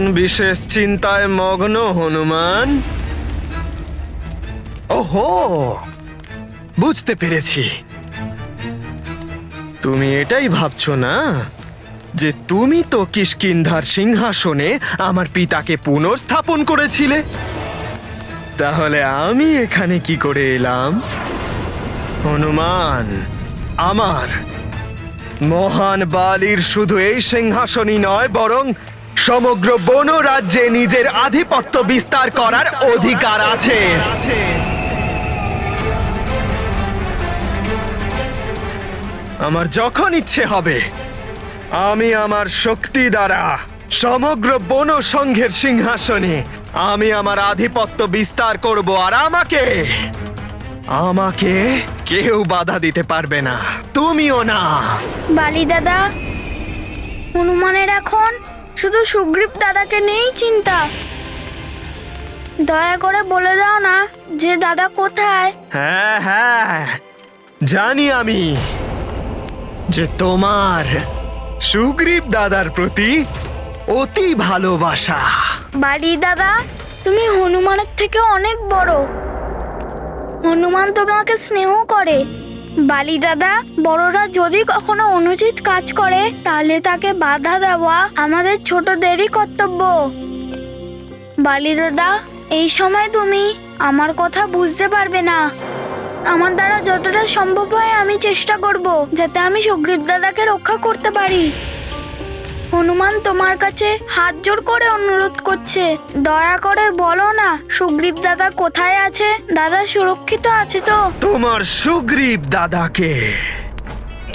এমন বিশেষ চিন্তায় মগ্ন হনুমান? ওহো, বুঝতে পেরেছি। তুমি এটাই ভাবছো না যে তুমি তো কিষ্কিন্ধার সিংহাসনে আমার পিতাকে পুনর্স্থাপন করেছিলে? তাহলে আমি এখানে কি করে এলাম? হনুমান, আমার মহান বালির শুধু এই সিংহাসনই নয়, বরং সমগ্র বন রাজ্যে নিজের আধিপত্য বিস্তার করার অধিকার আছে। আমার যখন ইচ্ছে হবে আমি আমার শক্তি দ্বারা সমগ্র বন সংঘের সিংহাসনে আমি আমার আধিপত্য বিস্তার করব, আর আমাকে কেউ বাধা দিতে পারবে না, তুমিও না। বালি দাদা, হনুমানের এখন শুধু সুগ্রীব দাদাকে নিয়েই চিন্তা। দয়া করে বলে দাও না যে দাদা কোথায়। হ্যাঁ হ্যাঁ, জানি আমি যে তোমার সুগ্রীব দাদার প্রতি অতি ভালোবাসা। বালি দাদা, তুমি হনুমানের থেকে অনেক বড়। হনুমান তোমাকে স্নেহ করে। বালি দাদা, বড়রা যদি কখনো অনুচিত কাজ করে তাহলে তাকে বাধা দেওয়া আমাদের ছোটদেরই কর্তব্য। বালি দাদা, এই সময় তুমি আমার কথা বুঝতে পারবে না। আমার দ্বারা যতটা সম্ভব হয় আমি চেষ্টা করব যাতে আমি সুগ্রীব দাদাকে রক্ষা করতে পারি। হনুমান তোমার কাছে হাত জোর করে অনুরোধ করছে, দয়া করে বলো না সুগ্রীব দাদা কোথায় আছে। দাদা সুরক্ষিত আছে তো? তোমার সুগ্রীব দাদাকে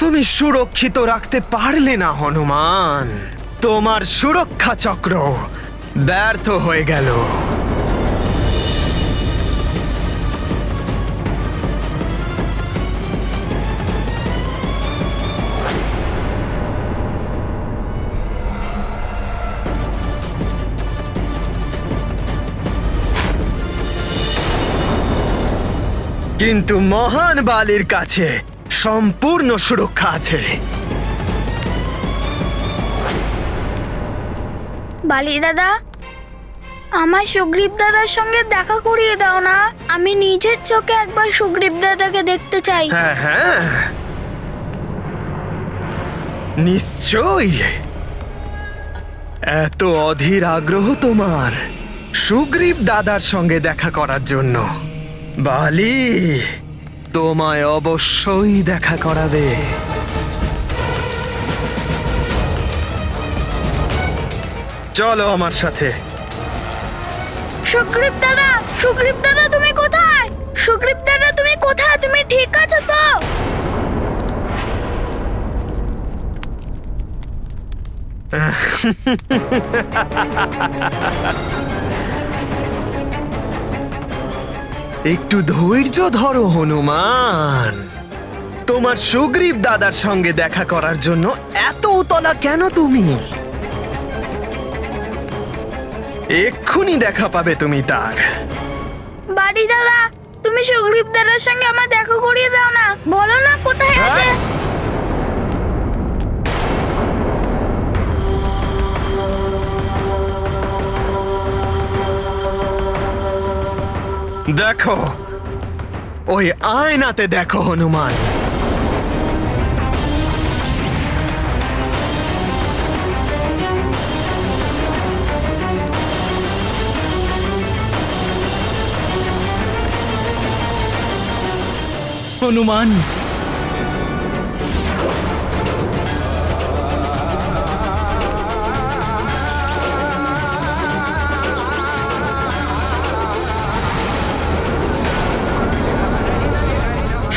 তুমি সুরক্ষিত রাখতে পারলে না হনুমান। তোমার সুরক্ষা চক্র ব্যর্থ হয়ে গেল। কিন্তু মহান বালির কাছে সম্পূর্ণ সুরক্ষা আছে। বালি দাদা, আমার সুগ্রীব দাদার সঙ্গে দেখা করিয়ে দাও না। আমি নিজের চোখে একবার সুগ্রীব দাদাকে দেখতে চাই। হ্যাঁ হ্যাঁ, নিশ্চয়ই। এত অধীর আগ্রহ তোমার সুগ্রীব দাদার সঙ্গে দেখা করার জন্য? বালি তোমায় অবশ্যই দেখা করাবে। চলো আমার সাথে। সুগ্রীব দাদা, সুগ্রীব দাদা তুমি কোথায়? সুগ্রীব দাদা তুমি কোথায়? তুমি ঠিক আছো তো? একটু ধৈর্য ধরো হনুমান। তোমার সুগ্রীব দাদার সঙ্গে দেখা করার জন্য এত উতলা কেন তুমি? এক্ষুনি দেখা পাবে তুমি তার। বাড়ি দাদা, তুমি সুগ্রীব দাদার সঙ্গে আমার দেখা করিয়ে দাও না। বলো না কোথায় আছে। দেখো, ওই আয়নাতে দেখো হনুমান। হনুমান,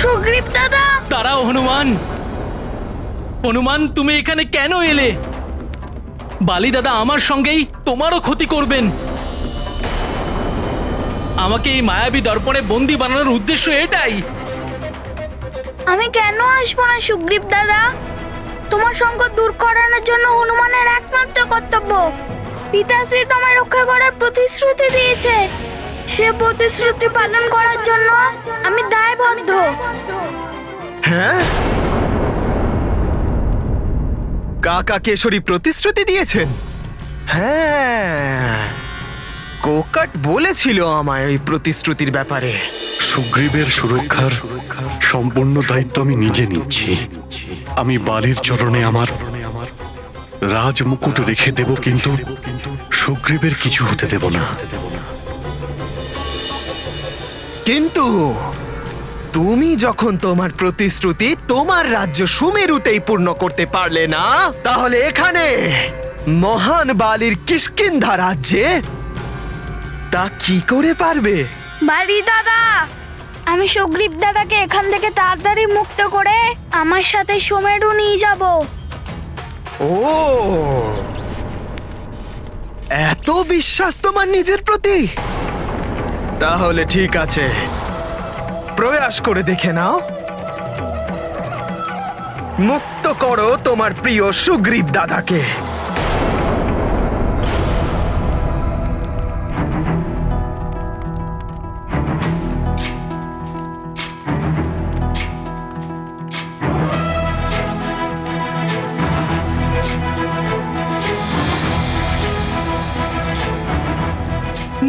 সুগ্রীব দাদা, দাঁড়াও হনুমান। হনুমান, তুমি এখানে কেন এলে? বালি দাদা আমার সঙ্গেই তোমারও ক্ষতি করবেন। আমাকে এই মায়াবী দর্পণে বন্দি বানানোর উদ্দেশ্য এটাই। আমি কেন আসবো না সুগ্রীব দাদা? তোমার সংকট দূর করানোর জন্য হনুমানের একমাত্র কর্তব্য। পিতাশ্রী তোমায় রক্ষা করার প্রতিশ্রুতি দিয়েছে। সে প্রতিশ্রুতি পালন করার জন্য আমি দায়বদ্ধ। হ্যাঁ, কাকা কেশরী প্রতিশ্রুতি দিয়েছেন? হ্যাঁ, কোকাট বলেছিল আমায় ওই প্রতিশ্রুতির ব্যাপারে। সুগ্রীবের সুরক্ষার সম্পূর্ণ দায়িত্ব আমি নিজে নিচ্ছি। আমি বালির চরণে আমার রাজমুকুট রেখে দেব, কিন্তু সুগ্রীবের কিছু হতে দেব না। কিন্তু তুমি যখন তোমার প্রতিশ্রুতি তোমার রাজ্য সুমেরুতেই পূর্ণ করতে পারলে না, তাহলে এখানে মহান বালির কিষ্কিন্ধা রাজ্যে তা কি করে পারবে? বালি দাদা, আমি সুগ্রীব দাদাকে এখান থেকে তাড়াতাড়ি মুক্ত করে আমার সাথে সুমেরু নিয়ে যাব। ও, এত বিশ্বাস তোমার নিজের প্রতি? তাহলে ঠিক আছে, প্রয়াস করে দেখে নাও। মুক্ত করো তোমার প্রিয় সুগ্রীব দাদাকে।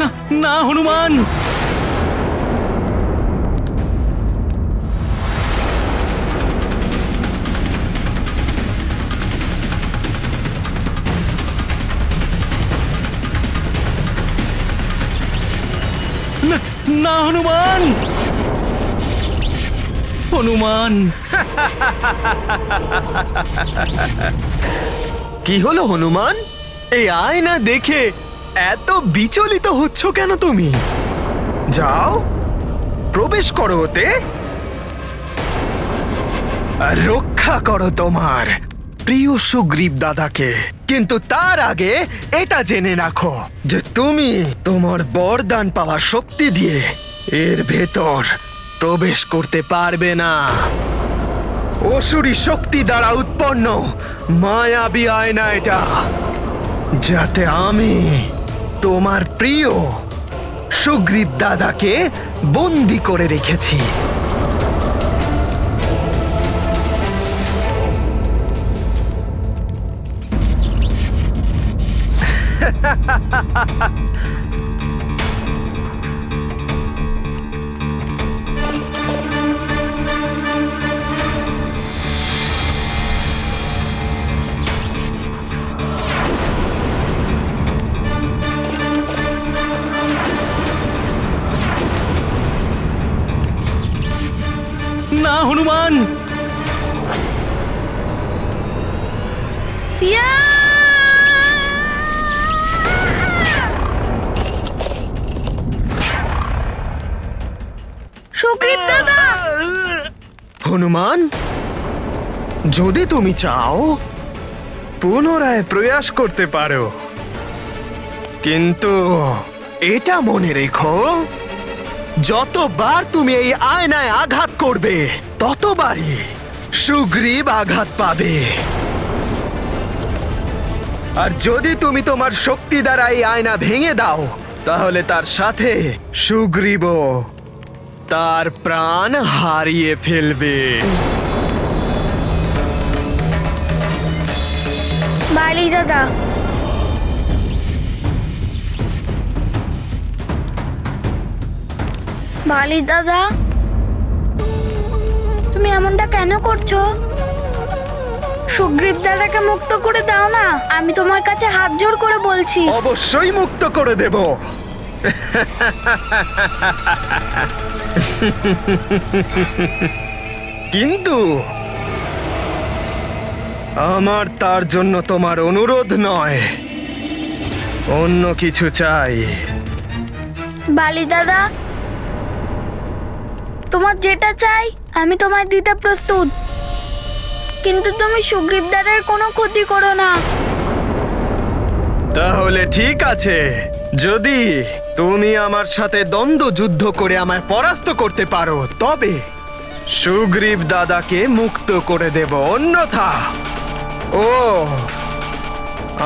না না হনুমান, না না হনুমান, হনুমান। কি হলো হনুমান? এই আয়না দেখে এত বিচলিত হচ্ছ কেন তুমি? যাও, প্রবেশ করো ওতে আর রক্ষা করো তোমার প্রিয় সুগ্রীব দাদাকে। কিন্তু তার আগে এটা জেনে রাখো যে তুমি তোমার বরদান পাওয়া শক্তি দিয়ে এর ভেতর প্রবেশ করতে পারবে না। অসুরী শক্তি দ্বারা উৎপন্ন মায়াবী আয়না এটা, যাতে আমি তোমার প্রিয় সুগ্রীব দাদাকে বন্দি করে রেখেছি। না হনুমান, ইয়া! সুগ্রীব দাদা, হনুমান, যদি তুমি চাও পুনরায় প্রয়াস করতে পারো, কিন্তু এটা মনে রেখো, যতবার তুমি এই আয়নায় আঘাত করবে ততবারই সুগ্রীব আঘাত পাবে। আর যদি তুমি তোমার শক্তি দ্বারা এই আয়না ভেঙে দাও, তাহলে তার সাথে সুগ্রীবও তার প্রাণ হারিয়ে ফেলবে। বালি দাদা, বালি দাদা, তুমি এমনটা কেন করছো? সুগ্রীব দাদাকে মুক্ত করে দাও না, আমি তোমার কাছে হাত জোড় করে বলছি। অবশ্যই মুক্ত করে দেব। কিন্তু আমার তার জন্য তোমার অনুরোধ নয়, অন্য কিছু চাই। বালি দাদা, তোমার যেটা চাই আমি তোমায় দিতে প্রস্তুত, কিন্তু তুমি সুগ্রীব দাদার কোনো ক্ষতি করো না। তাহলে ঠিক আছে, যদি তুমি আমার সাথে দ্বন্দ্ব যুদ্ধ করে আমায় পরাস্ত করতে পারো, তবে সুগ্রীব দাদাকে মুক্ত করে দেব। অন্যথা ও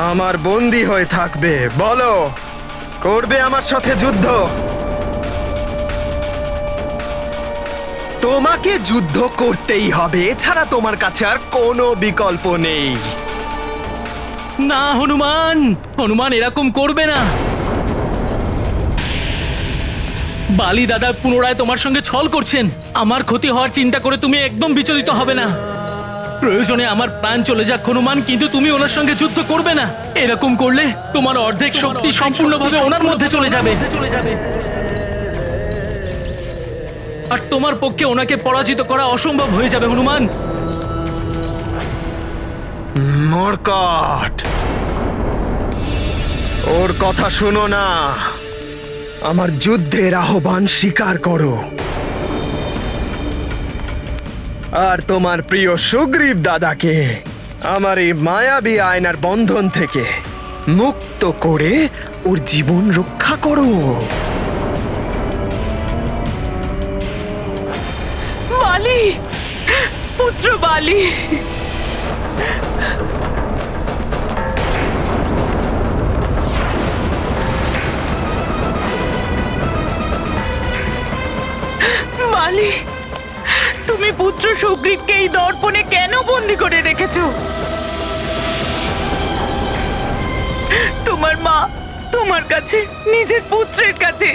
আমার বন্দী হয়ে থাকবে। বলো, করবে আমার সাথে যুদ্ধ? তোমাকে যুদ্ধ করতেই হবে, এছাড়া তোমার কাছে আর কোনো বিকল্প নেই। না হনুমান, হনুমান এরকম করবে না। বালি দাদা পুনরায় তোমার সঙ্গে ছল করছেন। আমার ক্ষতি হওয়ার চিন্তা করে তুমি একদম বিচলিত হবে না। প্রয়োজনে আমার প্রাণ চলে যাক হনুমান, কিন্তু তুমি ওনার সঙ্গে যুদ্ধ করবে না। এরকম করলে তোমার অর্ধেক শক্তি সম্পূর্ণভাবে ওনার মধ্যে চলে যাবে। আর তোমার পক্ষে ওনাকে পরাজিত করা অসম্ভব হয়ে যাবে হনুমান। মরকট, ওর কথা শোনো না। আমার যুদ্ধের আহ্বান স্বীকার করো আর তোমার প্রিয় সুগ্রীব দাদাকে আমার এই মায়াবী আয়নার বন্ধন থেকে মুক্ত করে ওর জীবন রক্ষা করো। বালি, পুত্র বালি, বালি, তুমি পুত্র সুগ্রীবকে এই দর্পণে কেন বন্দি করে রেখেছো? তোমার মা তোমার কাছে, নিজের পুত্রের কাছে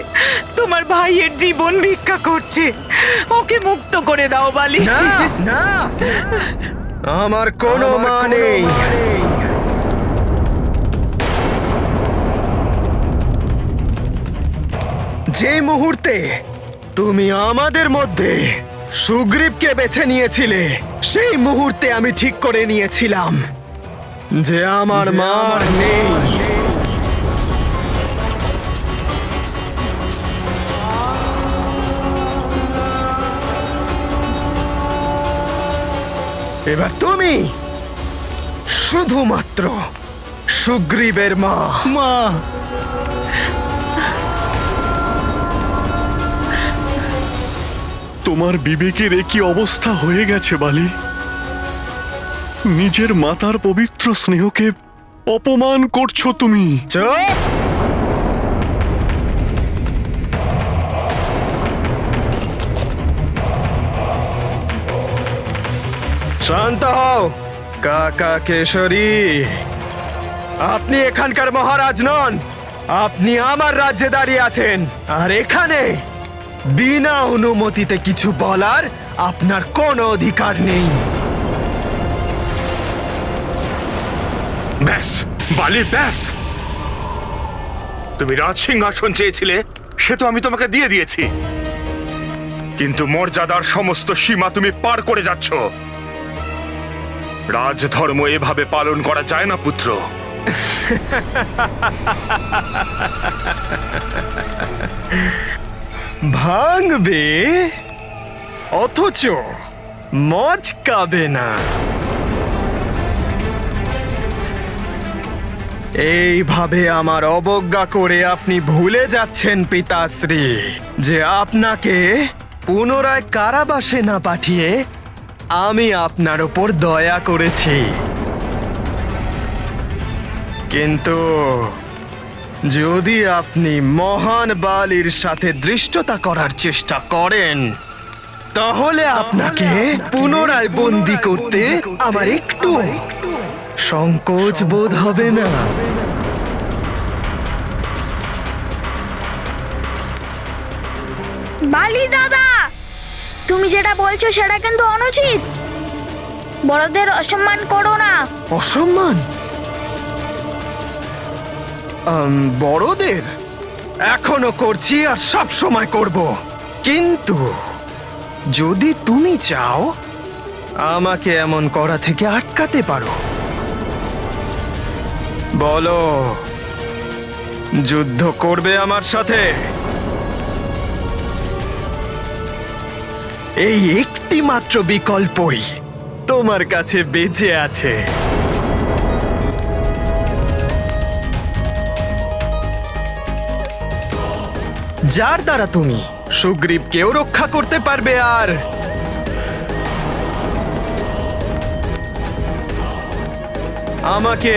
তোমার ভাইয়ের জীবন ভিক্ষা করছে। ওকে মুক্ত করে দাও বালি। না না, আমার কোনো মা নেই। যে মুহূর্তে তুমি আমাদের মধ্যে সুগ্রীবকে বেছে নিয়েছিলে, সেই মুহূর্তে আমি ঠিক করে নিয়েছিলাম যে আমার মা আর নেই। এবার তুমি শুধুমাত্র সুগ্রীবের মা। মা, তোমার বিবেকের একই অবস্থা হয়ে গেছে বালি। নিজের মাতার পবিত্র স্নেহকে অপমান করছো তুমি। চুপ! শান্ত হও কাকা কেশরী। আপনি এখানকার মহারাজ নন, আপনি আমার রাজ্যে দাঁড়িয়ে আছেন। আর এখানে বিনা অনুমতিতে কিছু বলার আপনার কোনো অধিকার নেই। ব্যাস বালি, ব্যাস। তুমি রাজ সিংহাসন চেয়েছিলে, সে তো আমি তোমাকে দিয়ে দিয়েছি, কিন্তু মর্যাদার সমস্ত সীমা তুমি পার করে যাচ্ছ। রাজধর্ম এভাবে পালন করা যায় না পুত্র। ভাঙবে অথচ মচকাবে না। এইভাবে আমার অবজ্ঞা করে আপনি ভুলে যাচ্ছেন পিতাশ্রী, যে আপনাকে পুনরায় কারাবাসে না পাঠিয়ে আমি আপনার ওপর দয়া করেছি। কিন্তু যদি আপনি মহান বালির সাথে ধৃষ্টতা করার চেষ্টা করেন, তাহলে আপনাকে পুনরায় বন্দি করতে আমার একটু সংকোচ বোধ হবে না। বালি দাদা, তুমি যেটা বলছো সেটা কিন্তু অনুচিত। বড়দের অসম্মান করো না। অসম্মান? বড়দের এখনো করছি আর সব সময় করব, কিন্তু যদি তুমি চাও আমাকে এমন করা থেকে আটকাতে পারো, বলো যুদ্ধ করবে আমার সাথে? এই একটি মাত্র বিকল্পই তোমার কাছে বেঁচে আছে। যার দ্বারা তুমি সুগ্রীবকেও রক্ষা করতে পারবে আর আমাকে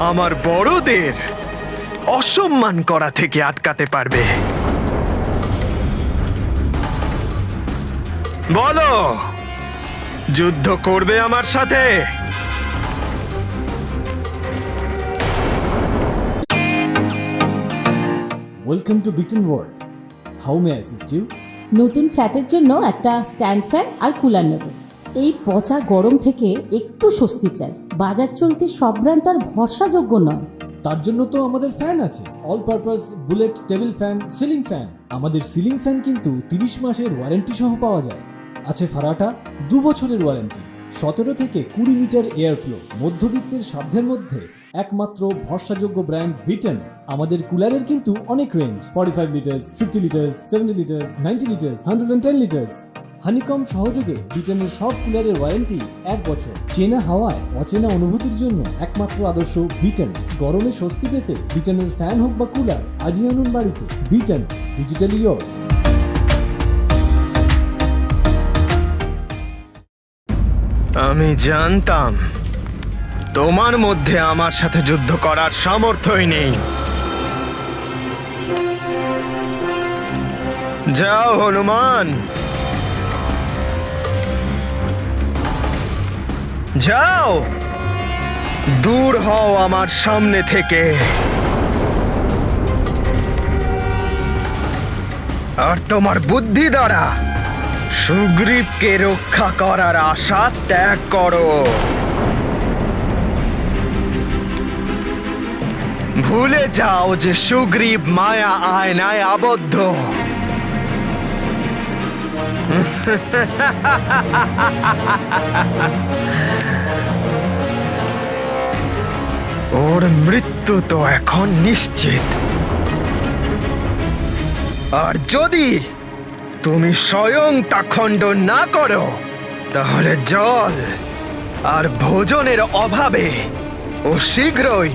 আমার বড়দের অসম্মান করা থেকে আটকাতে পারবে। বলো যুদ্ধ করবে আমার সাথে? Welcome to Bitten world. How may I assist you? নতুন ফ্ল্যাটের জন্য একটা স্ট্যান্ড ফ্যান আর কুলার নেব। এই পচা গরম থেকে একটু স্বস্তি চাই। বাজার চলতে সব ব্র্যান্ড আর ভরসাযোগ্য নয়। তার জন্য তো আমাদের ফ্যান আছে, all purpose bullet table fan, ceiling fan. আমাদের সিলিং ফ্যান কিন্তু 30 মাসের ওয়ারেন্টি সহ পাওয়া যায়। আছে ফারাটা 2 বছরের ওয়ারেন্টি, 17 থেকে 20 মিটার এয়ার ফ্লো, মধ্যবিত্তের সাধ্যের মধ্যে একমাত্র ভরসাযোগ্য ব্র্যান্ড বিটেন। আমাদের কুলারের কিন্তু অনেক range, 45 litres, 50 litres, 70 litres, 90 litres, 110 litres. Honeycomb সহযোগে বিটেনের সব কুলারের ওয়ারেন্টি 1 বছর। চেনা হাওয়ায় অচেনা অনুভূতির জন্য একমাত্র আদর্শ বিটেন। গরমে স্বস্তি পেতে বিটেনের ফ্যান হোক বা কুলার, আজই আনুন বাড়িতে। Beaten, digitally years. আমি জানতাম তোমার মধ্যে আমার সাথে যুদ্ধ করার সামর্থ্যই নেই। যাও হনুমান, যাও, দূর হও আমার সামনে থেকে। আর তোমার বুদ্ধি দ্বারা সুগ্রীবকে রক্ষা করার আশা ত্যাগ করো। ভুলে যাও যে সুগ্রীব মায়া আয়নায় আবদ্ধ। ওর মৃত্যু তো এখন নিশ্চিত। আর যদি তুমি স্বয়ং তা খণ্ডন না করো, তাহলে জল আর ভোজনের অভাবে ও শীঘ্রই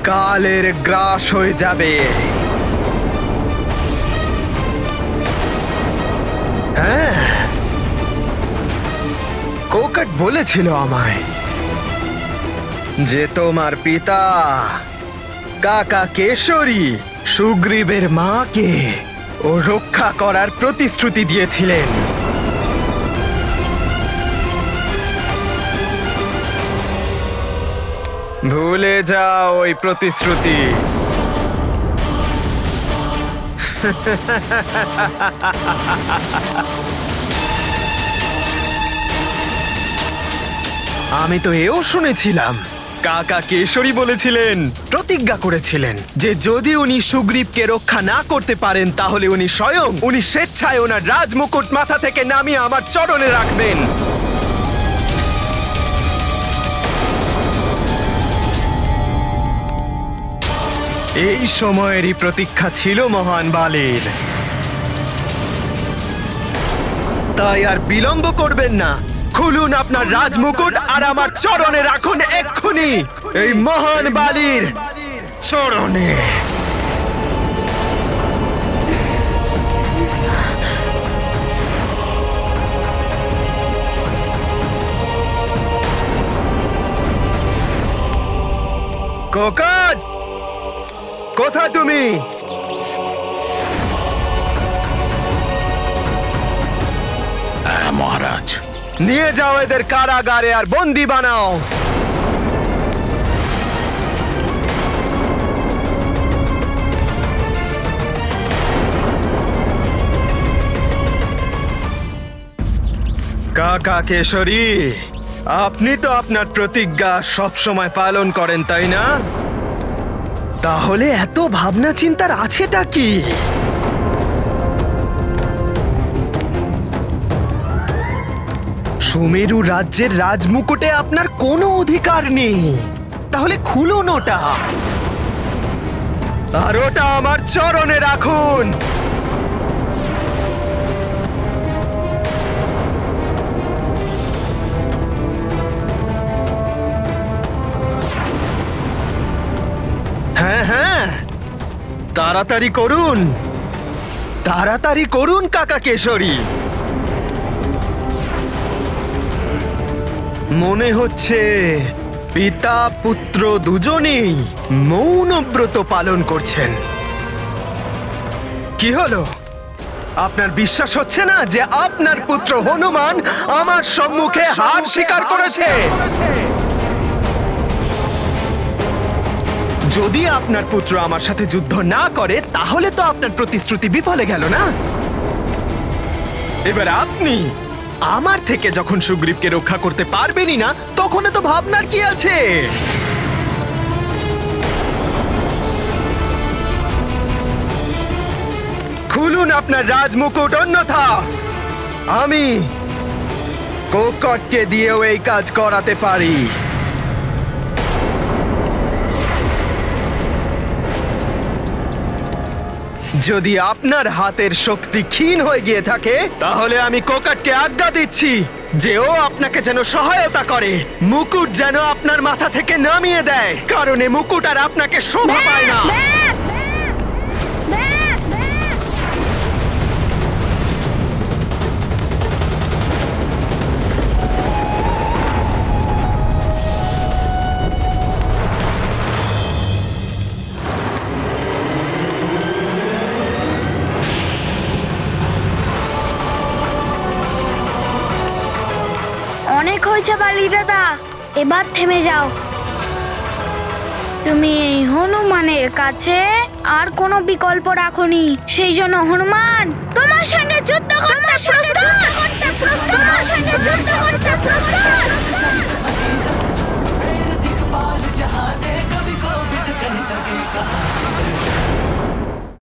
কালের গ্রাস হয়ে যাবে। হ্যাঁ, কোকাট বলেছিল আমায় যে তোমার পিতা কাকা কেশরী সুগ্রীবের মাকে ও রক্ষা করার প্রতিশ্রুতি দিয়েছিলেন। ভুলে যাও ওই প্রতিশ্রুতি। আমি তো এও শুনেছিলাম কাকা কেশরী বলেছিলেন, প্রতিজ্ঞা করেছিলেন যে যদি উনি সুগ্রীবকে রক্ষা না করতে পারেন তাহলে উনি স্বেচ্ছায় ওনার রাজমুকুট মাথা থেকে নামিয়ে আমার চরণে রাখবেন। এই সময়েরই প্রতীক্ষা ছিল মহান বালির। তাই আর বিলম্ব করবেন না, খুলুন আপনার রাজমুকুট আর আমার চরণে রাখুন এক্ষুনি, এই মহান বালির চরণে। কোকাট, কোথায় তুমি? মহারাজ, নিয়ে যাও এদের কারাগারে আর বন্দি বানাও। কাকা কেশরী, আপনি তো আপনার প্রতিজ্ঞা সব সময় পালন করেন, তাই না? তাহলে এত ভাবনা চিন্তার আছেটা কি? সুমেরু রাজ্যের রাজমুকুটে আপনার কোনো অধিকার নেই, তাহলে খুলুন ওটা আর ওটা আমার চরণে রাখুন। হ্যাঁ হ্যাঁ, তাড়াতাড়ি করুন, তাড়াতাড়ি করুন কাকা কেশরী। মনে হচ্ছে পিতা পুত্র দুজনেই মৌনব্রত পালন করছেন। কি হলো, আপনার বিশ্বাস হচ্ছে না যে আপনার পুত্র হনুমান আমার সম্মুখে হার স্বীকার করেছে? যদি আপনার পুত্র আমার সাথে যুদ্ধ না করে তাহলে তো আপনার প্রতিশ্রুতি বিফলে গেল না। এবার আপনি আমার থেকে যখন সুগ্রীবকে রক্ষা করতে পারবেনই না, তখন তো ভাবনার কি আছে? খুলুন আপনার রাজমুকুট, অন্যথা আমি কোকটকে দিয়েও এই কাজ করাতে পারি। যদি আপনার হাতের শক্তি ক্ষীণ হয়ে গিয়ে থাকে, তাহলে আমি কোকটকে আজ্ঞা দিচ্ছি যে ও আপনাকে যেন সহায়তা করে, মুকুট যেন আপনার মাথা থেকে নামিয়ে দেয়, কারণ এ মুকুট আর আপনাকে শোভা পায় না। অনেক হয়েছে বালি দাদা, এবার থেমে যাও। তুমি এই হনুমানের কাছে আর কোনো বিকল্প রাখোনি, সেই জন্য হনুমান তোমার সঙ্গে যুদ্ধ করতে প্রস্তুত।